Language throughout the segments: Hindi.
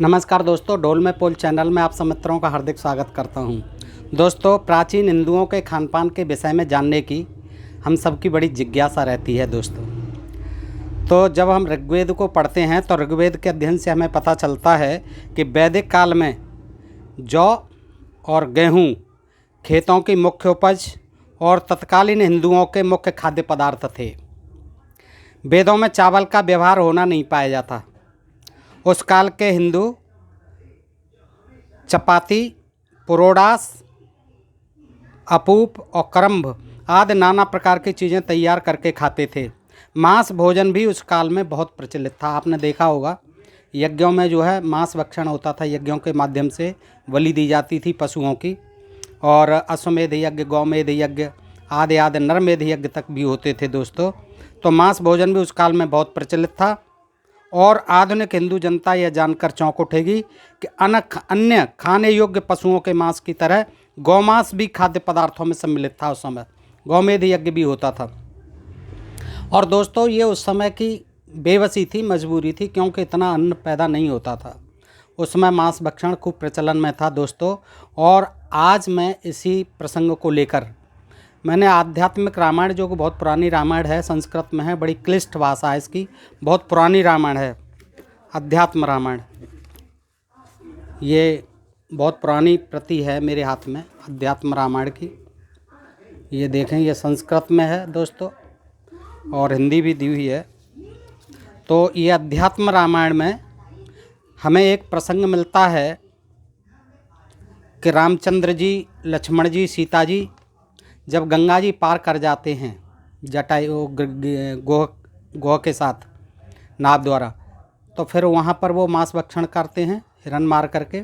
नमस्कार दोस्तों, डोल में पोल चैनल में आप सब मित्रों का हार्दिक स्वागत करता हूं। दोस्तों, प्राचीन हिंदुओं के खान पान के विषय में जानने की हम सबकी बड़ी जिज्ञासा रहती है दोस्तों। तो जब हम ऋग्वेद को पढ़ते हैं तो ऋग्वेद के अध्ययन से हमें पता चलता है कि वैदिक काल में जौ और गेहूँ खेतों की मुख्य उपज और तत्कालीन हिंदुओं के मुख्य खाद्य पदार्थ थे। वेदों में चावल का व्यवहार होना नहीं पाया जाता। उस काल के हिंदू चपाती, पुरोडास, अपूप और क्रम्भ आदि नाना प्रकार की चीज़ें तैयार करके खाते थे। मांस भोजन भी उस काल में बहुत प्रचलित था। आपने देखा होगा यज्ञों में जो है मांस भक्षण होता था। यज्ञों के माध्यम से बलि दी जाती थी पशुओं की, और अश्वमेध यज्ञ, गौमेध यज्ञ आदि आदि नरमेध यज्ञ तक भी होते थे दोस्तों। तो मांस भोजन भी उस काल में बहुत प्रचलित था। और आधुनिक हिंदू जनता यह जानकर चौंक उठेगी कि अन्य खाने योग्य पशुओं के मांस की तरह गौमांस भी खाद्य पदार्थों में सम्मिलित था। उस समय गौमेध यज्ञ भी होता था। और दोस्तों, ये उस समय की बेबसी थी, मजबूरी थी, क्योंकि इतना अन्न पैदा नहीं होता था। उस समय मांस भक्षण खूब प्रचलन में था दोस्तों। और आज मैं इसी प्रसंग को लेकर मैंने आध्यात्मिक रामायण, जो कि बहुत पुरानी रामायण है, संस्कृत में है, बड़ी क्लिष्ट भाषा है इसकी, बहुत पुरानी रामायण है, अध्यात्म रामायण। ये बहुत पुरानी प्रति है मेरे हाथ में अध्यात्म रामायण की। ये देखें, ये संस्कृत में है दोस्तों और हिंदी भी दी हुई है। तो ये अध्यात्म रामायण में हमें एक प्रसंग मिलता है कि रामचंद्र जी, लक्ष्मण जी, सीता जी जब गंगा जी पार कर जाते हैं जटायु गोह के साथ नाव द्वारा, तो फिर वहाँ पर वो मांस भक्षण करते हैं हिरण मार करके।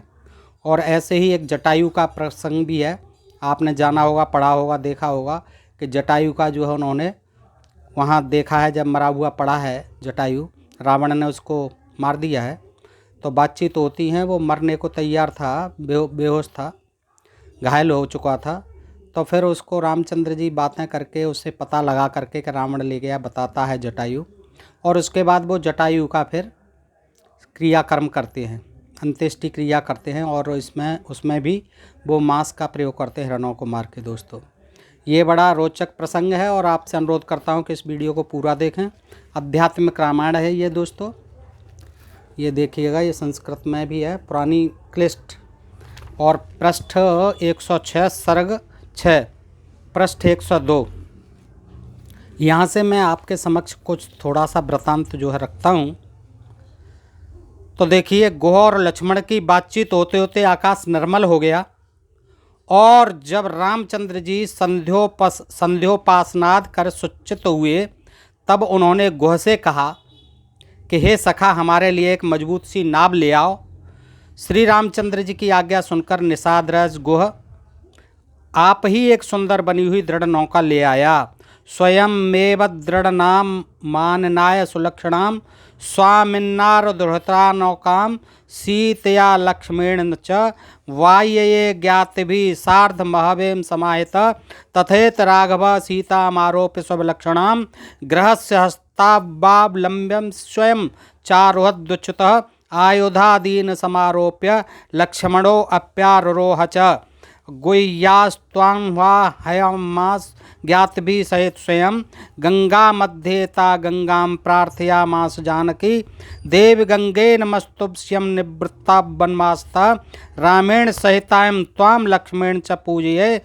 और ऐसे ही एक जटायु का प्रसंग भी है। आपने जाना होगा, पढ़ा होगा, देखा होगा कि जटायु का जो है उन्होंने वहाँ देखा है, जब मरा हुआ पड़ा है जटायु, रावण ने उसको मार दिया है। तो बातचीत होती हैं, वो मरने को तैयार था, बेहोश था, घायल हो चुका था। तो फिर उसको रामचंद्र जी बातें करके उससे पता लगा करके कि रावण ले गया, बताता है जटायु। और उसके बाद वो जटायु का फिर क्रियाकर्म करते हैं, अंत्येष्टि क्रिया करते हैं, और उसमें भी वो मांस का प्रयोग करते हैं हिरणों को मार के दोस्तों। ये बड़ा रोचक प्रसंग है और आपसे अनुरोध करता हूँ कि इस वीडियो को पूरा देखें। आध्यात्मिक रामायण है ये दोस्तों। ये देखिएगा, ये संस्कृत में भी है, पुरानी क्लिष्ट, और पृष्ठ 106 सर्ग 6 पृष्ठ 102। यहाँ से मैं आपके समक्ष कुछ थोड़ा सा वृतांत जो है रखता हूँ। तो देखिए, गोह और लक्ष्मण की बातचीत होते होते आकाश निर्मल हो गया, और जब रामचंद्र जी संध्योपासनाद कर सुचित हुए, तब उन्होंने गोह से कहा कि हे सखा, हमारे लिए एक मजबूत सी नाव ले आओ। श्री रामचंद्र जी की आज्ञा सुनकर निषादराज गोह आप ही एक सुंदर बनी हुई दृढ़ नौका ले आया। स्वयं मेव दृढ़ नाम माननाय सुलक्षणाम स्वामिन्नार दृढ़ता नौकाम सीतया लक्ष्मीण च वायये ज्ञातिभि सार्ध महवेम समाहित तथेत राघव सीतामारोप्य स्वलक्षणाम गृहस्य हस्तावलम्ब्यं स्वयं चारोहद्युच्युतः आयुधादीन समारोप्य लक्ष्मणो अप्यारोह च गुह्यास्त्वांह्वाहयामास ज्ञातिभिः सहित स्वयं गंगा मध्ये ता गंगां प्रार्थयामास जानकी देव गंगे नमस्तुभ्यं निवृत्ता वनवासता रामेण सहितां त्वां लक्ष्मेण च पूजये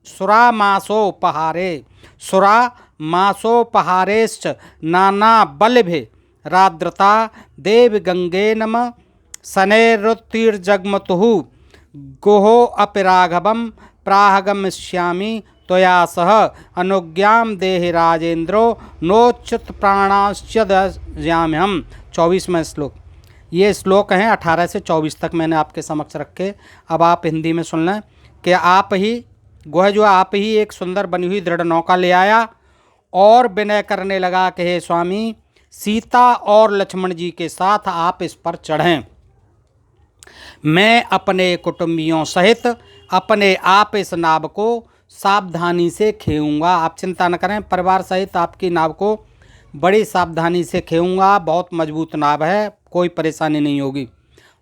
सुरामासोपहारेश्च नाना बलभिराद्रता देव गंगे नम शनैरुत्तिर्जगमतुः गोहो अपि राघवं प्राहगमिष्यामि त्वया सह अनुज्ञां देहि राजेंद्रो नोच्युत प्राणाश्च दयाम्यहम्। 24वां श्लोक। ये श्लोक हैं 18 से 24 तक मैंने आपके समक्ष रखे। अब आप हिंदी में सुन लें कि आप ही गोह जो आप ही एक सुंदर बनी हुई दृढ़ नौका ले आया और विनय करने लगा कि हे स्वामी, सीता और लक्ष्मण जी के साथ आप इस पर चढ़ें। मैं अपने कुटुंबियों सहित अपने आप इस नाव को सावधानी से खेऊंगा। आप चिंता न करें, परिवार सहित आपकी नाव को बड़ी सावधानी से खेऊंगा। बहुत मजबूत नाव है, कोई परेशानी नहीं होगी।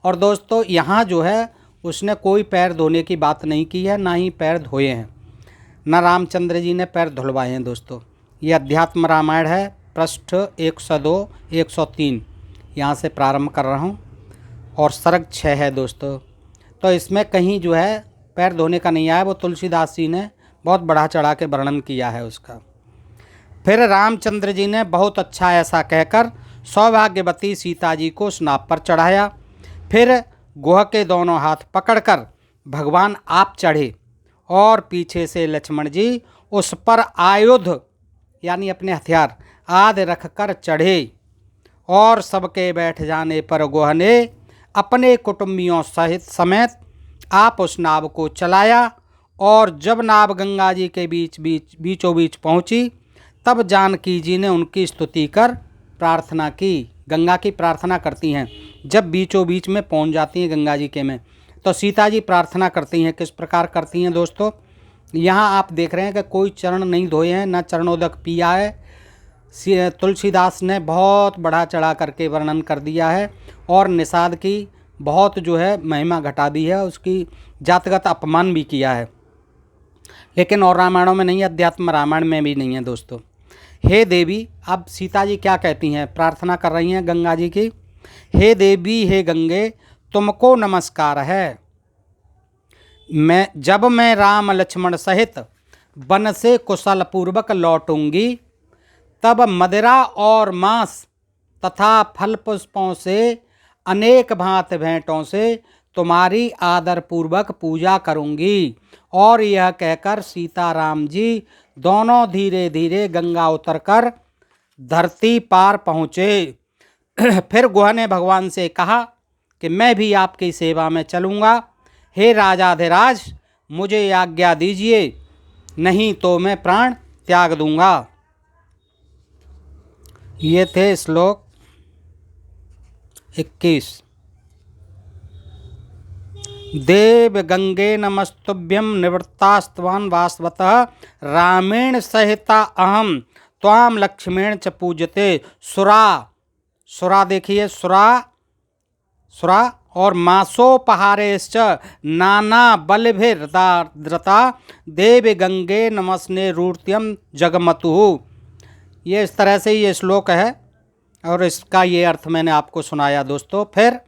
और दोस्तों यहाँ जो है उसने कोई पैर धोने की बात नहीं की है, ना ही पैर धोए हैं, न रामचंद्र जी ने पैर धुलवाए हैं। दोस्तों ये अध्यात्म रामायण है, पृष्ठ 102 103 यहाँ से प्रारंभ कर रहा हूँ और सर्ग 6 है दोस्तों। तो इसमें कहीं जो है पैर धोने का नहीं आया, वो तुलसीदास जी ने बहुत बढ़ा चढ़ा के वर्णन किया है उसका। फिर रामचंद्र जी ने बहुत अच्छा ऐसा कहकर सौभाग्यवती सीता जी को स्नाप पर चढ़ाया। फिर गुह के दोनों हाथ पकड़कर भगवान आप चढ़े और पीछे से लक्ष्मण जी उस पर आयुध यानी अपने हथियार आदि रखकर चढ़े और सबके बैठ जाने पर गुह ने अपने कुटुंबियों सहित समेत आप उस नाव को चलाया और जब नाव गंगा जी के बीचों बीच पहुंची तब जानकी जी ने उनकी स्तुति कर प्रार्थना की। गंगा की प्रार्थना करती हैं जब बीचों बीच में पहुंच जाती हैं गंगा जी के में, तो सीता जी प्रार्थना करती हैं। किस प्रकार करती हैं दोस्तों, यहाँ आप देख रहे हैं कि कोई चरण नहीं धोए हैं, न चरणोदक पिया है। तुलसीदास ने बहुत बढ़ा चढ़ा करके वर्णन कर दिया है और निषाद की बहुत जो है महिमा घटा दी है, उसकी जातगत अपमान भी किया है। लेकिन और रामायणों में नहीं है, अध्यात्म रामायण में भी नहीं है दोस्तों। हे देवी, अब सीता जी क्या कहती हैं, प्रार्थना कर रही हैं गंगा जी की। हे देवी, हे गंगे, तुमको नमस्कार है। जब मैं राम लक्ष्मण सहित वन से कुशल पूर्वक लौटूंगी तब मदिरा और मांस तथा फल पुष्पों से अनेक भांत भेंटों से तुम्हारी आदर पूर्वक पूजा करूंगी। और यह कहकर सीताराम जी दोनों धीरे धीरे गंगा उतरकर धरती पार पहुँचे। फिर गुह ने भगवान से कहा कि मैं भी आपकी सेवा में चलूँगा। हे राजाधिराज, मुझे आज्ञा दीजिए, नहीं तो मैं प्राण त्याग दूंगा। ये थे श्लोक 21। देव गंगे नमस्तुभ्यं निवृत्तास्त्वान् वास्वतः रामेण सहिता अहम त्वाम लक्ष्मेण च पूजते। सुरा देखिए, सुरा और मासोपहारेश्च नाना बलभिर्द्रता देव गंगे नमस्ने रूर्त्यम जगमतु। ये इस तरह से ये श्लोक है और इसका ये अर्थ मैंने आपको सुनाया दोस्तों। फिर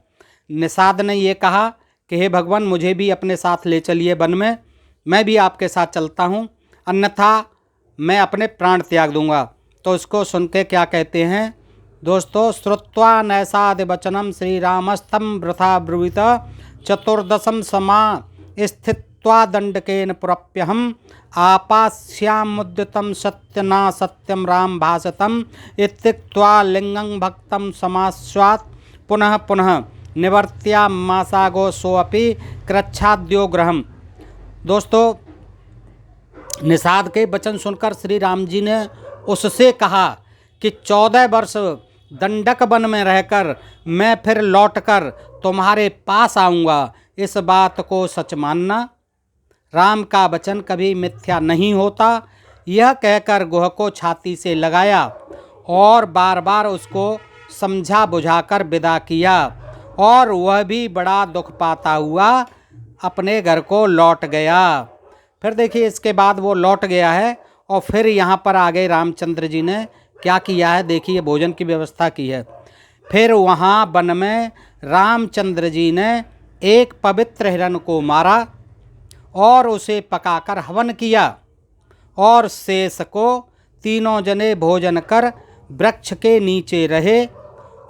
निषाद ने ये कहा कि हे भगवान, मुझे भी अपने साथ ले चलिए वन में, मैं भी आपके साथ चलता हूँ, अन्यथा मैं अपने प्राण त्याग दूंगा। तो इसको सुन के क्या कहते हैं दोस्तों, श्रुत्वा नैषाद वचनम श्री रामस्तम वृथा ब्रुवीत चतुर्दशम समा स्थित्वा दंडकेन पुरप्यहम आपास्यामुद्यतम सत्यना सत्यम राम भाषतम इत्युक्त्वा लिंगं भक्तम समास्वात् पुनः पुनः निवर्त्या मासागो सोअपि कृच्छाद्यो ग्रहम। दोस्तों निषाद के वचन सुनकर श्री राम जी ने उससे कहा कि 14 वर्ष दंडक वन में रहकर मैं फिर लौटकर तुम्हारे पास आऊँगा, इस बात को सच मानना। राम का वचन कभी मिथ्या नहीं होता। यह कहकर गुह को छाती से लगाया और बार बार उसको समझा बुझाकर विदा किया और वह भी बड़ा दुख पाता हुआ अपने घर को लौट गया। फिर देखिए इसके बाद वो लौट गया है और फिर यहाँ पर आ गए रामचंद्र जी ने क्या किया है, देखिए भोजन की व्यवस्था की है। फिर वहाँ वन में रामचंद्र जी ने एक पवित्र हिरण को मारा और उसे पकाकर हवन किया और शेष को तीनों जने भोजन कर वृक्ष के नीचे रहे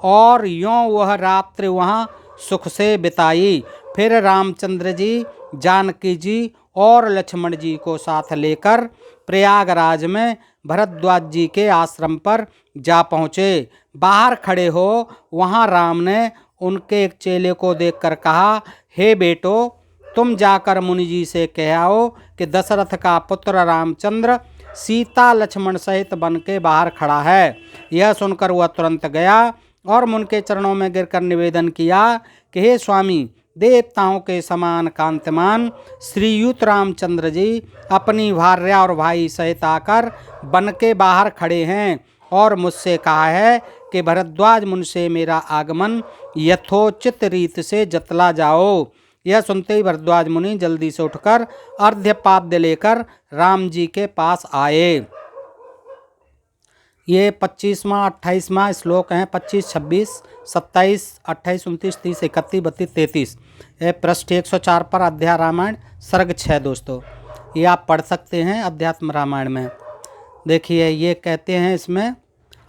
और यों वह रात्रि वहाँ सुख से बिताई। फिर रामचंद्र जी, जानकी जी और लक्ष्मण जी को साथ लेकर प्रयागराज में भरद्वाज जी के आश्रम पर जा पहुँचे। बाहर खड़े हो वहाँ राम ने उनके एक चेले को देखकर कहा, हे बेटो, तुम जाकर मुनि जी से कह आओ कि दशरथ का पुत्र रामचंद्र सीता लक्ष्मण सहित बन के बाहर खड़ा है। यह सुनकर वह तुरंत गया और मुनि के चरणों में गिरकर निवेदन किया कि हे स्वामी, देवताओं के समान कांतिमान श्रीयुत रामचंद्र जी अपनी भार्या और भाई सहित आकर वन के बाहर खड़े हैं और मुझसे कहा है कि भरद्वाज मुनि से मेरा आगमन यथोचित रीत से जतला जाओ। यह सुनते ही भरद्वाज मुनि जल्दी से उठकर अर्घ्यपाद्य लेकर राम जी के पास आए। ये 25वां 28वां श्लोक हैं, 25, 26, 27, 28, 29, 30, 31, 32, 33। ये पृष्ठ 104 पर अध्याय रामायण सर्ग 6 दोस्तों, ये आप पढ़ सकते हैं अध्यात्म रामायण में। देखिए ये कहते हैं इसमें,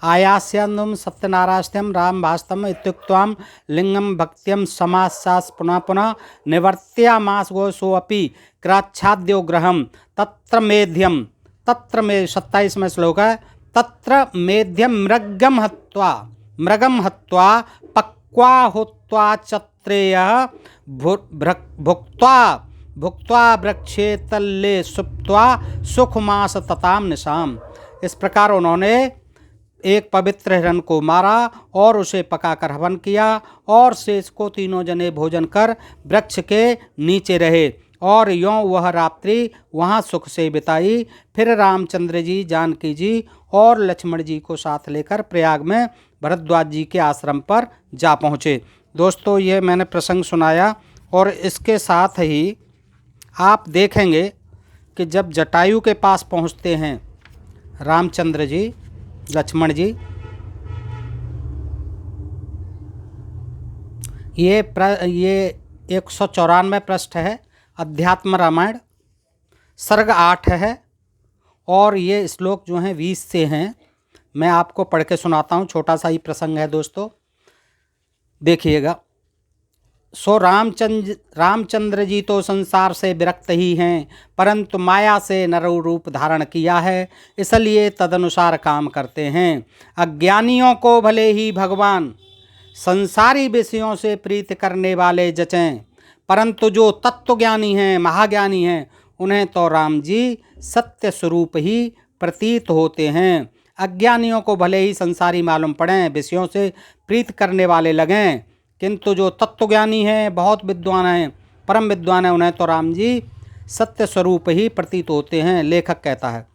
आयास्यनुम सत्यनारायणम राम भास्तम इत्युक्त्वाम लिंगम भक्त्यम समासास पुनः पुनः निवर्त्यामास गोसोऽपि क्राच्छाद्यो ग्रहम तत्र मेध्यम, तत्र में 27वां श्लोक है, तत्र मेध्यम मृगम हत्वा पक्वा हुत्वा चत्रेयः भुक्त्वा वृक्षे तल्ले सुप्त्वा सुखमास तताम निशाम। इस प्रकार उन्होंने एक पवित्र हिरण को मारा और उसे पकाकर हवन किया और शेष को तीनों जने भोजन कर वृक्ष के नीचे रहे और यों वह रात्रि वहाँ सुख से बिताई। फिर रामचंद्र जी, जानकी जी और लक्ष्मण जी को साथ लेकर प्रयाग में भरद्वाज जी के आश्रम पर जा पहुँचे। दोस्तों ये मैंने प्रसंग सुनाया और इसके साथ ही आप देखेंगे कि जब जटायु के पास पहुँचते हैं रामचंद्र जी, लक्ष्मण जी, ये 194 पृष्ठ है अध्यात्म रामायण, सर्ग 8 है और ये श्लोक जो हैं 20 से हैं। मैं आपको पढ़ के सुनाता हूँ, छोटा सा ही प्रसंग है दोस्तों, देखिएगा। सो रामचंद्र जी तो संसार से विरक्त ही हैं, परंतु माया से नर रूप धारण किया है, इसलिए तदनुसार काम करते हैं। अज्ञानियों को भले ही भगवान संसारी विषयों से प्रीत करने वाले जचें, परंतु जो तत्वज्ञानी हैं, महाज्ञानी हैं, उन्हें तो राम जी सत्य स्वरूप ही प्रतीत होते हैं। अज्ञानियों को भले ही संसारी मालूम पड़ें, विषयों से प्रीत करने वाले लगें, किंतु जो तत्वज्ञानी हैं, बहुत विद्वान हैं, परम विद्वान हैं, उन्हें तो राम जी सत्य स्वरूप ही प्रतीत होते हैं। लेखक कहता है,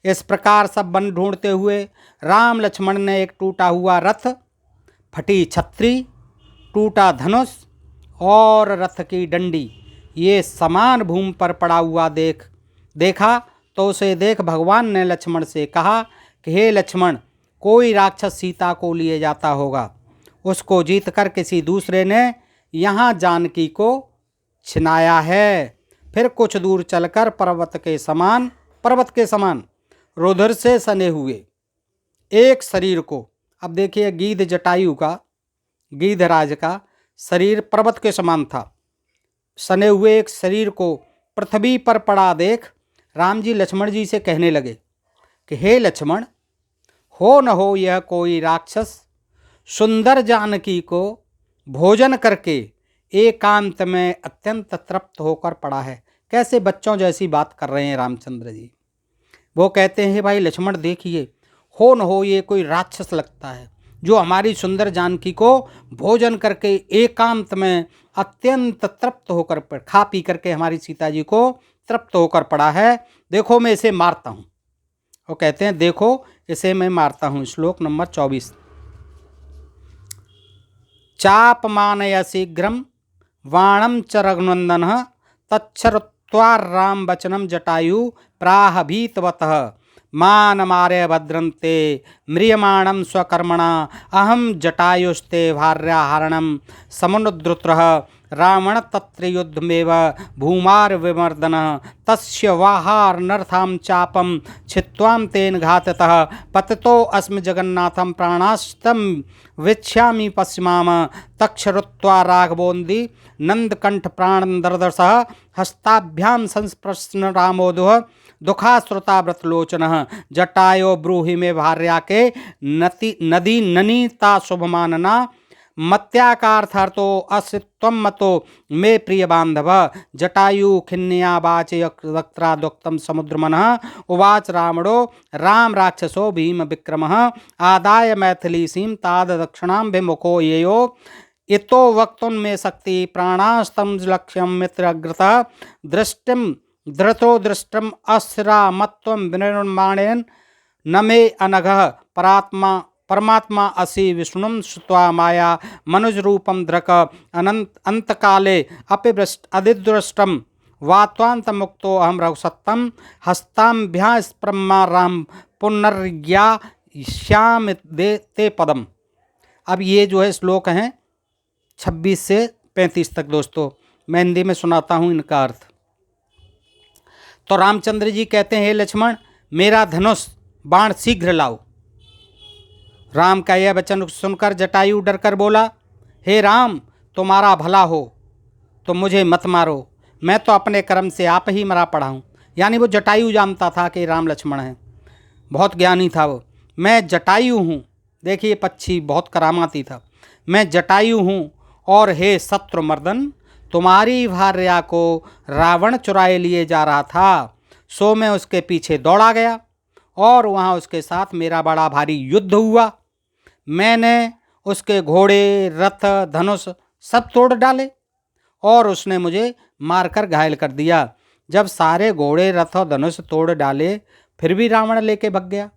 इस प्रकार सब वन ढूंढते हुए राम लक्ष्मण ने एक टूटा हुआ रथ, फटी छत्री, टूटा धनुष और रथ की डंडी ये समान भूमि पर पड़ा हुआ देखा तो उसे देख भगवान ने लक्ष्मण से कहा कि हे लक्ष्मण, कोई राक्षस सीता को लिए जाता होगा, उसको जीतकर किसी दूसरे ने यहाँ जानकी को छिनाया है। फिर कुछ दूर चलकर पर्वत के समान रुधिर से सने हुए एक शरीर को, अब देखिए गीधराज का शरीर पर्वत के समान था, सने हुए एक शरीर को पृथ्वी पर पड़ा देख राम जी लक्ष्मण जी से कहने लगे कि हे लक्ष्मण, हो न हो यह कोई राक्षस सुंदर जानकी को भोजन करके एकांत में अत्यंत तृप्त होकर पड़ा है। कैसे बच्चों जैसी बात कर रहे हैं रामचंद्र जी। वो कहते हैं भाई लक्ष्मण देखिए, हो न हो ये कोई राक्षस लगता है जो हमारी सुंदर जानकी को भोजन करके एकांत में अत्यंत तृप्त होकर खा पी करके हमारी सीता जी को तृप्त होकर पड़ा है। देखो मैं इसे मारता हूँ। वो कहते हैं देखो इसे मैं मारता हूँ। श्लोक नंबर 24, चापमानय शीघ्रम वाणम च रघुनंदन तच्छ्रुत्वा राम वचनम जटायु प्राह भीतवतः मानमार्य भद्रन्ते म्रियमाणं स्वकर्मणा अहम जटायुस्ते भार्याहरणं समुद्रुत्रः रावण तत्र युद्धमेव भूमार विमर्दन तस्य वाहारनर्थां चापं छित्त्वां तेन घाततः पतितो अस्मि जगन्नाथं प्राणास्तं वीक्ष्यामि पश्चिमाम तक्षरुत्वा राघवोन्दी नंदकंठ प्राणं दर्दसः हस्ताभ्यां संस्पृशन रामोदुः दुखाश्रुता व्रतलोचनः जटायो ब्रूहि में भार्या के नदी ननीता शुभमानना मत्याकार्थो अस्त्वं मतो मे प्रिय बांधव जटायु खिन्या वाचयक्त्रा दुक्तम समुद्रमनः उवाच रावणो राम राक्षसो भीम विक्रमः आदाय मैथिलीसीं ताद दक्षिणां विमुखो येयो इतो वक्तुन्मे शक्ति प्राणास्तम लक्ष्यं मित्रग्रतः दृष्टिम धृतो दृष्टम अस्रामत्वं विनिर्माणेन न मे अनघः परमात्मा असि विष्णुम श्रुत्वा माया मनुज रूपम द्रक अनंत अंतकाले अपिभ्रष्ट अधिदृष्टम वात्वांत मुक्तो अहम रघुसत्तम हस्ताभ्यास ब्रह्मा राम पुनर्ज्ञा श्याम दे ते पदम। अब ये जो है श्लोक हैं 26 से 35 तक दोस्तों, मैं हिंदी में सुनाता हूँ इनका अर्थ। तो रामचंद्र जी कहते हैं, हे लक्ष्मण मेरा धनुष बाण शीघ्र लाओ। राम का यह वचन सुनकर जटायु डरकर बोला, हे राम तुम्हारा भला हो तो मुझे मत मारो, मैं तो अपने कर्म से आप ही मरा पड़ा हूँ। यानी वो जटायु जानता था कि राम लक्ष्मण हैं, बहुत ज्ञानी था वो। मैं जटायु हूँ, देखिए पक्षी बहुत करामाती था। मैं जटायु हूँ और हे शत्रुमर्दन तुम्हारी भार्या को रावण चुराए लिए जा रहा था, सो मैं उसके पीछे दौड़ा गया और वहाँ उसके साथ मेरा बड़ा भारी युद्ध हुआ। मैंने उसके घोड़े रथ धनुष सब तोड़ डाले और उसने मुझे मारकर घायल कर दिया। जब सारे घोड़े रथ और धनुष तोड़ डाले फिर भी रावण लेके भग गया।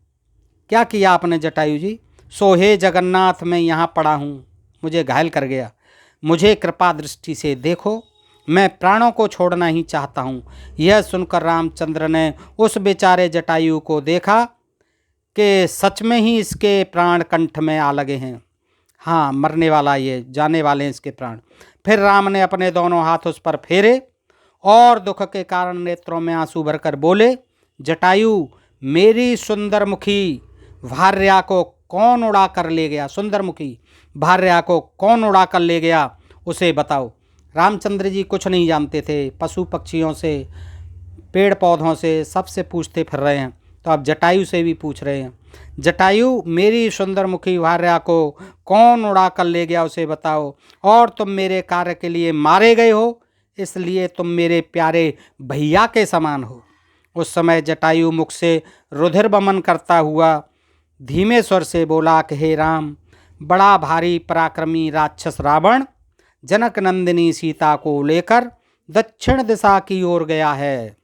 क्या किया आपने जटायु जी? सो हे जगन्नाथ मैं यहाँ पड़ा हूँ, मुझे घायल कर गया, मुझे कृपा दृष्टि से देखो, मैं प्राणों को छोड़ना ही चाहता हूँ। यह सुनकर रामचंद्र ने उस बेचारे जटायु को देखा कि सच में ही इसके प्राण कंठ में आ लगे हैं, हाँ मरने वाला, ये जाने वाले हैं इसके प्राण। फिर राम ने अपने दोनों हाथ उस पर फेरे और दुख के कारण नेत्रों में आंसू भरकर बोले, जटायु मेरी सुंदर मुखी भार्या को कौन उड़ा कर ले गया? सुंदर मुखी भार्या को कौन उड़ा कर ले गया उसे बताओ। रामचंद्र जी कुछ नहीं जानते थे, पशु पक्षियों से पेड़ पौधों से सबसे पूछते फिर रहे हैं, तो अब जटायु से भी पूछ रहे हैं, जटायु मेरी सुंदर मुखी भार्या को कौन उड़ा कर ले गया उसे बताओ, और तुम मेरे कार्य के लिए मारे गए हो, इसलिए तुम मेरे प्यारे भैया के समान हो। उस समय जटायु मुख से रुधिर बमन करता हुआ धीमे स्वर से बोला कि हे राम, बड़ा भारी पराक्रमी राक्षस रावण जनक नंदिनी सीता को लेकर दक्षिण दिशा की ओर गया है।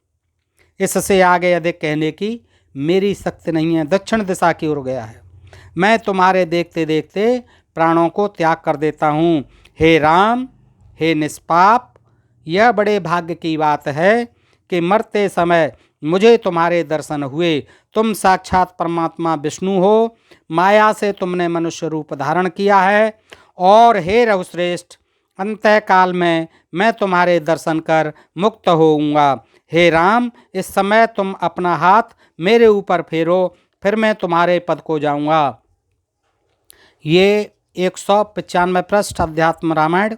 इससे आगे अधिक कहने की मेरी शक्ति नहीं है, दक्षिण दिशा की ओर गया है। मैं तुम्हारे देखते देखते प्राणों को त्याग कर देता हूँ। हे राम, हे निष्पाप, यह बड़े भाग्य की बात है कि मरते समय मुझे तुम्हारे दर्शन हुए। तुम साक्षात परमात्मा विष्णु हो, माया से तुमने मनुष्य रूप धारण किया है, और हे रघुश्रेष्ठ अंतःकाल में मैं तुम्हारे दर्शन कर मुक्त होऊंगा। हे राम, इस समय तुम अपना हाथ मेरे ऊपर फेरो, फिर मैं तुम्हारे पद को जाऊंगा। ये 195 पृष्ठ अध्यात्म रामायण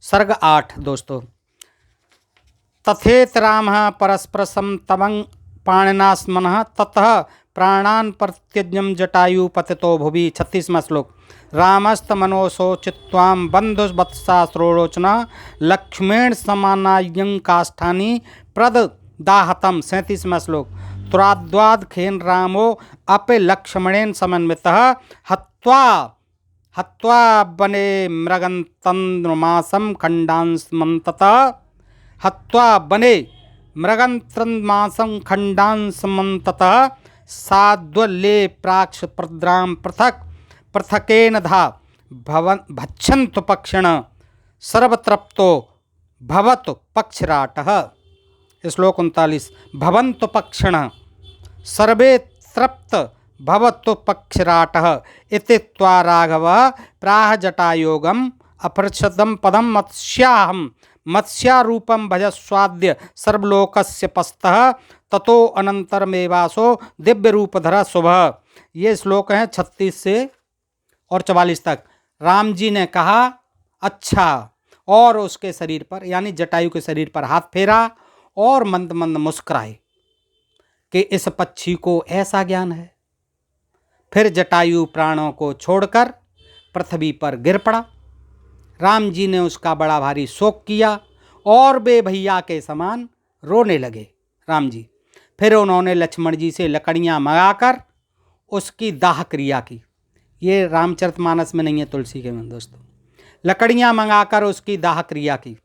सर्ग 8 दोस्तों। तथेत राम परस्परसम तमं पाणिना स्मनः ततः प्राणान परित्यज्य जटायु पतितो भुवि। 36वां श्लोक। रामस्त मनोशोचित्वाम बंधुवत्सा श्रोचना लक्ष्मेण समानायं काष्ठानि प्रद दाहतम। 37वां श्लोक। तुराद्वाद खेन रामो अपे लक्ष्मणेन समन्वितः हत्वा बने मृगन्तन्द्रमासं खण्डांसमन्ततः साद्वल्ले प्राक्ष प्रद्राम पृथकेन धा भक्षन्तु पक्षिण सर्वतृप्तो भवतु पक्षराटः। श्लोक 39। भवन्तु पक्षिण सर्वे तृप्त भवतु पक्षराटः इति त्वा राघव प्राह जटायोगम अपृच्छदं पदम मत्स्यारूपम भजस्वाद्य सर्वलोकस्य पस्तः ततो अनंतरमेवासो दिव्य रूपधर शुभ। ये श्लोक हैं 36 से और 44 तक। राम जी ने कहा अच्छा, और उसके शरीर पर यानी जटायु के शरीर पर हाथ फेरा और मंद मंद मुस्कुराए कि इस पक्षी को ऐसा ज्ञान है। फिर जटायु प्राणों को छोड़कर पृथ्वी पर गिर पड़ा। राम जी ने उसका बड़ा भारी शोक किया और बेभैया के समान रोने लगे राम जी। फिर उन्होंने लक्ष्मण जी से लकड़ियाँ मंगाकर उसकी दाह क्रिया की। ये रामचरितमानस में नहीं है, तुलसी के में दोस्तों। लकड़ियाँ मंगाकर उसकी दाह क्रिया की।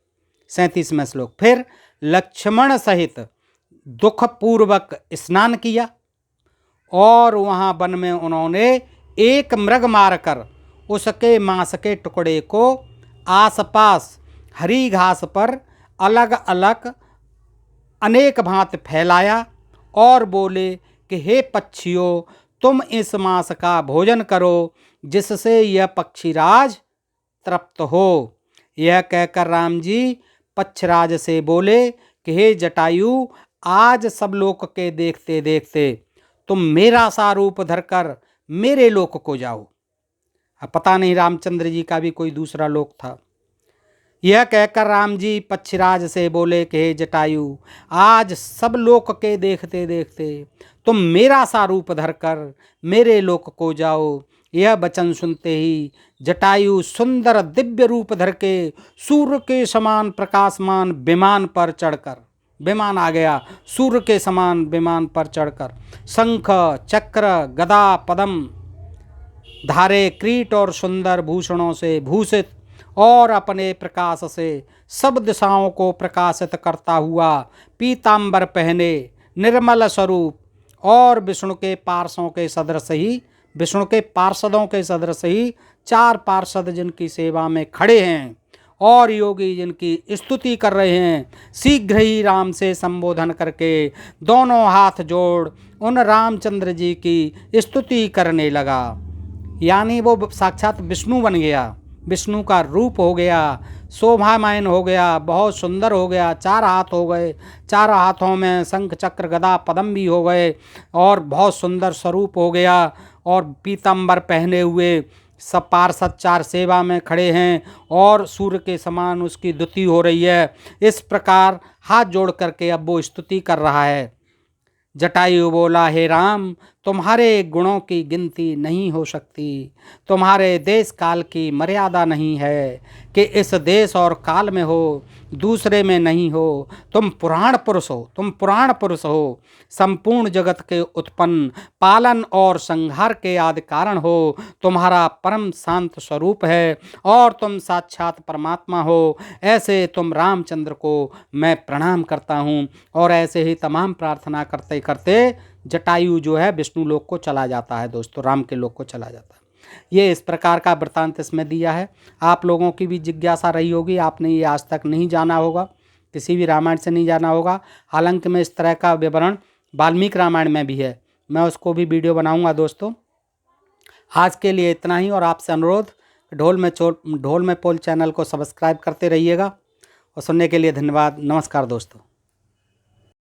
37वां श्लोक। फिर लक्ष्मण सहित दुखपूर्वक स्नान किया और वहाँ वन में उन्होंने एक मृग मारकर उसके मांस के टुकड़े को आसपास हरी घास पर अलग अलग अनेक भांति फैलाया और बोले कि हे पक्षियों, तुम इस मांस का भोजन करो जिससे यह पक्षीराज तृप्त हो। यह कहकर राम जी पक्षराज से बोले कि हे जटायु, आज सब लोक के देखते देखते तुम मेरा सा रूप धरकर मेरे लोक को जाओ। अब पता नहीं रामचंद्र जी का भी कोई दूसरा लोक था। यह कहकर राम जी पक्षीराज से बोले कि हे जटायु, आज सब लोक के देखते देखते तुम मेरा सा रूप धरकर मेरे लोक को जाओ। यह वचन सुनते ही जटायु सुंदर दिव्य रूप धर के सूर्य के समान प्रकाशमान विमान पर चढ़कर, विमान आ गया, सूर्य के समान विमान पर चढ़कर शंख चक्र गदा पद्म धारे क्रीट और सुंदर भूषणों से भूषित और अपने प्रकाश से सब दिशाओं को प्रकाशित करता हुआ पीतांबर पहने निर्मल स्वरूप और विष्णु के पार्षदों के सदृश ही चार पार्षद जिनकी सेवा में खड़े हैं और योगी जिनकी स्तुति कर रहे हैं, शीघ्र ही राम से संबोधन करके दोनों हाथ जोड़ उन रामचंद्र जी की स्तुति करने लगा। यानी वो साक्षात विष्णु बन गया, विष्णु का रूप हो गया, शोभामयन हो गया, बहुत सुंदर हो गया। चार हाथ हो गए, चार हाथों में शंख चक्र गदा पद्म भी हो गए और बहुत सुंदर स्वरूप हो गया और पीतांबर पहने हुए सब पार्षद चार सेवा में खड़े हैं और सूर्य के समान उसकी स्तुति हो रही है। इस प्रकार हाथ जोड़ करके अब वो स्तुति कर रहा है। जटायु बोला, हे राम, तुम्हारे गुणों की गिनती नहीं हो सकती, तुम्हारे देश काल की मर्यादा नहीं है कि इस देश और काल में हो, दूसरे में नहीं हो। तुम पुराण पुरुष हो, तुम पुराण पुरुष हो, संपूर्ण जगत के उत्पन्न पालन और संहार के आदि कारण हो। तुम्हारा परम शांत स्वरूप है और तुम साक्षात परमात्मा हो। ऐसे तुम रामचंद्र को मैं प्रणाम करता हूँ। और ऐसे ही तमाम प्रार्थना करते करते जटायु जो है विष्णु लोक को चला जाता है दोस्तों, राम के लोक को चला जाता है। ये इस प्रकार का वृत्तांत इसमें दिया है। आप लोगों की भी जिज्ञासा रही होगी, आपने ये आज तक नहीं जाना होगा, किसी भी रामायण से नहीं जाना होगा। हालांकि मैं इस तरह का विवरण वाल्मीकि रामायण में भी है, मैं उसको भी वीडियो बनाऊंगा दोस्तों। आज के लिए इतना ही और आपसे अनुरोध, ढोल में पोल चैनल को सब्सक्राइब करते रहिएगा और सुनने के लिए धन्यवाद। नमस्कार दोस्तों।